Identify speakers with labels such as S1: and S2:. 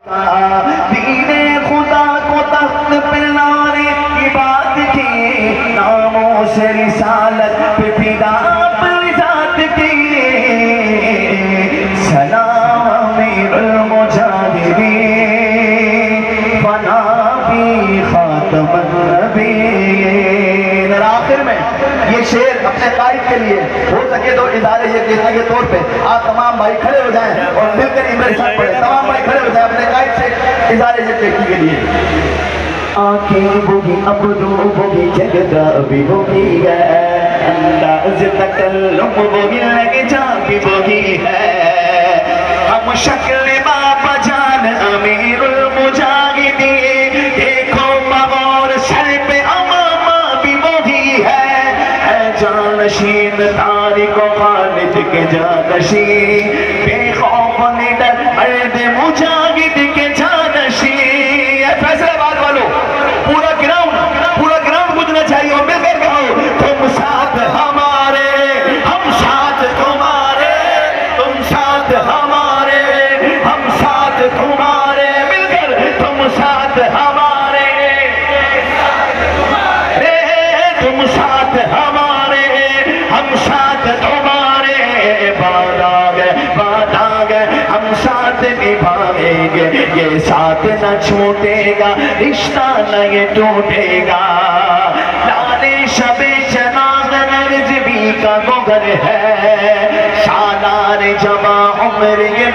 S1: दीने खुदा को तख्त पे लाने की बात की, नामों से रिसालत पे फिदा अपनी जात की। सलाम अमीरुल मुजाहिदीन फना भी खातमुन नबीय्यीन। आखिर में ये शेर अपने कायद के लिए हो सके तो इदारे ये कहने के तौर पे आप तमाम भाई खड़े हो जाएं और मिलकर इमरान साहब पढ़े। तमाम भाई खड़े हो जाएं अपने कायद से इदारे ये कहने के लिए। आंखें होगी अबरू होगी जगदा भी होगी है, अंदाज तकल्लुम होगी लगे जा भी होगी है। हम शक्ल बाबा जान अमीरुल मुजाहिदीन, देखो मगौर सर पे अमामा भी होगी है। जानशीन तारिक खालिद के जानशीन, बेखौफ निडर मर्द मुजाहिद के जानशीन। फैसलाबाद वालों पूरा ग्राउंड बुझना चाहिए और मिलकर कहो तुम साथ हमारे, हम साथ तुम्हारे, तुम साथ हमारे, हम साथ तुम्हारे, मिलकर तुम साथ हमारे, तुम साथ हमारे, हम साथ तुम्हारे। बादाग हम साथ निभाएंगे, ये साथ न छूटेगा, रिश्ता न ये टूटेगा। लाले शबे चनाग नर्ज भी का गुगर है, सालार जमा उम्र ये